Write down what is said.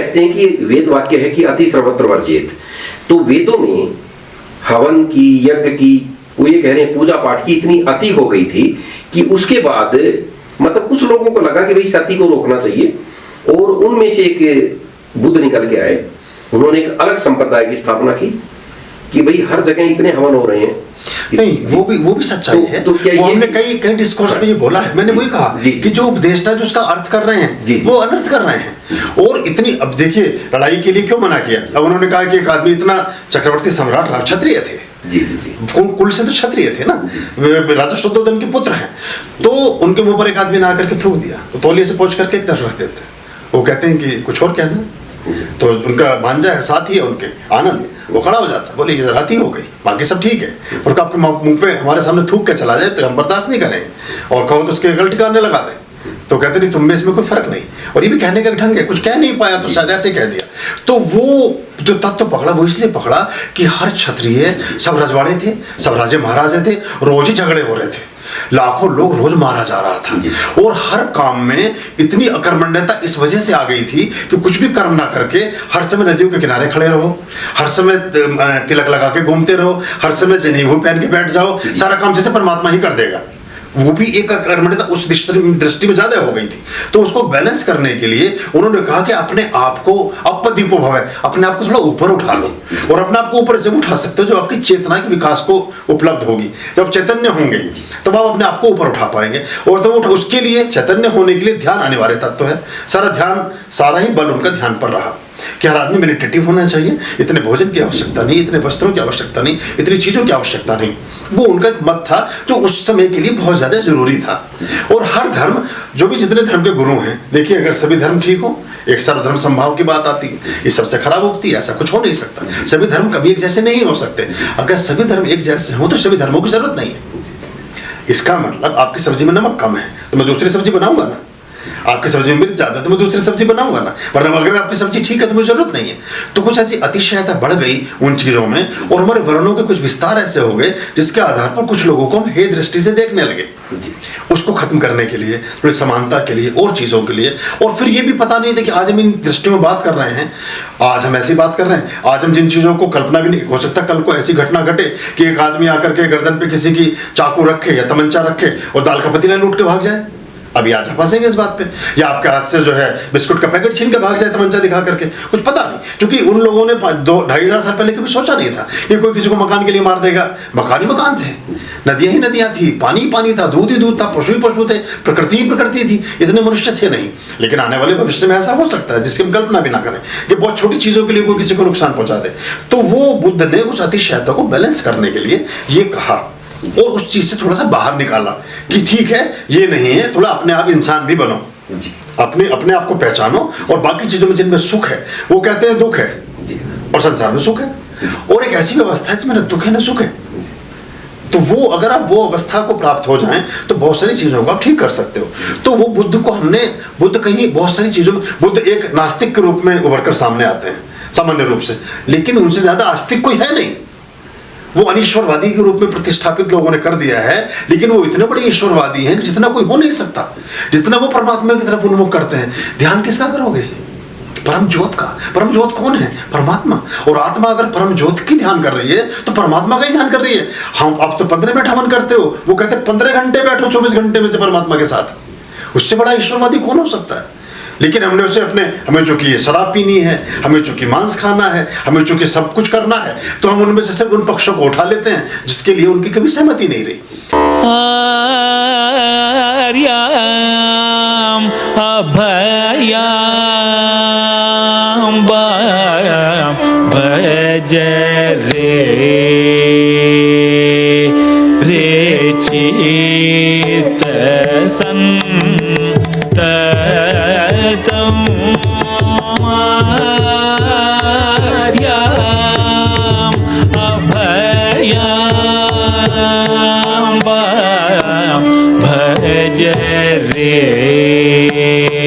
कहते हैं कि वेद वाक्य है कि अति सर्वत्र वर्जित। तो वेदों में हवन की, यज्ञ की, वो ये कह रहे हैं पूजा पाठ की इतनी अति हो गई थी कि उसके बाद मतलब कुछ लोगों को लगा कि भाई सती को रोकना चाहिए, और उनमें से एक बुद्ध निकल के आए। उन्होंने एक अलग संप्रदाय की स्थापना की कि भाई हर जगह इतने हवन हो रहे हैं। नहीं, वो भी सच्चाई है। तो क्या हमने कई डिस्कोर्स में ये बोला है, मैंने वही कहा कि जो उपदेष्टा जो उसका अर्थ कर रहे हैं वो अनर्थ कर रहे हैं। और इतनी, अब देखिए लड़ाई के लिए क्यों मना किया? अब उन्होंने कहा कि एक आदमी इतना चक्रवर्ती सम्राट राव क्षत्रिय थे, कुल से तो क्षत्रिय थे ना, राजा शुद्धोधन के पुत्र हैं, तो उनके मुंह पर एक आदमी ने आकर के थूक दिया तो तौलिए से पोंछ करके एक तरफ रख देते। वो कहते हैं कि कुछ और कहना, तो उनका भांजा है, साथी है उनके, आनंद, वो खड़ा हो जाता, बोले ये राती हो गई, बाकी सब ठीक है, और आपके मुंह पे हमारे सामने थूक के चला जाए तो हम बर्दाश्त नहीं करेंगे, और कहो तो उसके गलती करने लगा दे। तो कहते नहीं, तुम में इसमें कोई फर्क नहीं, और ये भी कहने का ढंग है, कुछ कह नहीं पाया तो शायद ऐसे कह दिया। तो वो जो तत्व पकड़ा वो इसलिए पकड़ा कि हर क्षत्रिय, सब रजवाड़े थे, सब राजे महाराजे थे, रोज ही झगड़े हो रहे थे, लाखों लोग रोज मारा जा रहा था, और हर काम में इतनी अकर्मण्यता इस वजह से आ गई थी कि कुछ भी कर्म ना करके हर समय नदियों के किनारे खड़े रहो, हर समय तिलक लगा के घूमते रहो, हर समय जनेऊ पहन के बैठ जाओ, सारा काम जैसे परमात्मा ही कर देगा। वो भी एक अकर्मण्यता उस दृष्टि में ज्यादा हो गई थी। तो उसको बैलेंस करने के लिए उन्होंने कहा कि अपने आप को अपदीपो भव, अपने आप को थोड़ा ऊपर उठा लो, और अपने आप को ऊपर जब उठा सकते हो जो आपकी चेतना के विकास को उपलब्ध होगी, जब चैतन्य होंगे तब आप अपने आप को ऊपर उठा पाएंगे। और तो उसके लिए चैतन्य होने के लिए ध्यान अनिवार्य तत्व है। सारा ही बल उनका ध्यान पर रहा कि हर आदमी मेडिटेटिव होना चाहिए, इतने भोजन की आवश्यकता नहीं, इतने वस्त्रों की आवश्यकता नहीं, इतनी चीजों की आवश्यकता नहीं। वो उनका मत था जो उस समय के लिए बहुत ज्यादा जरूरी था। और हर धर्म, जो भी जितने धर्म के गुरु हैं, देखिए अगर सभी धर्म ठीक हो, एक सर्वधर्म संभाव की बात आती है, ये सबसे खराब उक्ति है, ऐसा कुछ हो नहीं सकता। सभी धर्म कभी एक जैसे नहीं हो सकते। अगर सभी धर्म एक जैसे हो तो सभी धर्मों की जरूरत नहीं है। इसका मतलब आपकी सब्जी में नमक कम है तो मैं दूसरी सब्जी बनाऊंगा ना, आपकी सब्जी में मिर्च ज्यादा तो मैं दूसरी सब्जी बनाऊंगा ना, वरना अगर आपकी सब्जी ठीक है तो मुझे जरूरत नहीं है। तो कुछ ऐसी अतिशयता बढ़ गई उन चीजों में, और हमारे वर्णों के कुछ विस्तार ऐसे हो गए जिसके आधार पर कुछ लोगों को हम हे दृष्टि से देखने लगे। उसको खत्म करने के लिए, थोड़ी समानता के लिए और चीजों के लिए। और फिर ये भी पता नहीं था कि आज हम इन दृष्टियों में बात कर रहे हैं, आज हम ऐसी बात कर रहे हैं, आज हम जिन चीजों को कल्पना भी नहीं हो सकता कल को ऐसी घटना घटे कि एक आदमी आकर के गर्दन पे किसी की चाकू रखे या तमंचा रखे और दाल का पतीला लूट के भाग जाए। अभी आज फंसेंगे इस बात पे, या आपके हाथ से जो है बिस्कुट का पैकेट छीन के भाग जाए तमंचा दिखा करके, कुछ पता नहीं, क्योंकि उन लोगों ने 2-2.5 साल पहले कभी सोचा नहीं था कि कोई किसी को मकान के लिए मार देगा। मकान ही मकान थे, नदियां ही नदियां थी, पानी ही पानी था, दूध ही दूध था, पशु ही पशु थे, प्रकृति ही प्रकृति थी, इतने मनुष्य थे नहीं। लेकिन आने वाले भविष्य में ऐसा हो सकता है जिसकी हम कल्पना भी ना करें कि बहुत छोटी चीजों के लिए कोई किसी को नुकसान पहुंचा दे। तो वो बुद्ध ने उस अतिशयता को बैलेंस करने के लिए ये कहा, और उस चीज से थोड़ा सा बाहर निकाला कि ठीक है ये नहीं है, थोड़ा अपने आप इंसान भी बनो, अपने आप को पहचानो, और बाकी चीजों में जिनमें सुख है वो कहते हैं दुख है, और संसार में सुख है, और एक ऐसी व्यवस्था है जिसमें न दुख है न सुख है। तो वो अगर आप वो अवस्था को प्राप्त हो जाएं तो बहुत सारी चीजों को आप ठीक कर सकते हो। तो वो बुद्ध को बुद्ध कहीं बहुत सारी चीजों में, बुद्ध एक नास्तिक के रूप में उभर कर सामने आते हैं सामान्य रूप से, लेकिन उनसे ज्यादा आस्तिक कोई है नहीं। वो अनिश्वरवादी के रूप में प्रतिष्ठापित लोगों ने कर दिया है, लेकिन वो इतने बड़े ईश्वरवादी हैं कि जितना कोई हो नहीं सकता, जितना वो परमात्मा की तरफ उन्मुख करते हैं। ध्यान किसका करोगे? परम ज्योत का। परम ज्योत कौन है? परमात्मा। और आत्मा अगर परम ज्योत की ध्यान कर रही है तो परमात्मा का ही ध्यान कर रही है। हम आप तो 15 मिनट हवन करते हो, वो कहते हैं 15 घंटे बैठो 24 घंटे में से परमात्मा के साथ। उससे बड़ा ईश्वरवादी कौन हो सकता है? लेकिन हमने उसे हमें चूंकि शराब पीनी है, हमें चूंकि मांस खाना है, हमें चूंकि सब कुछ करना है, तो हम उनमें से सिर्फ उन पक्षों को उठा लेते हैं जिसके लिए उनकी कभी सहमति नहीं रही। अभयाम भज रे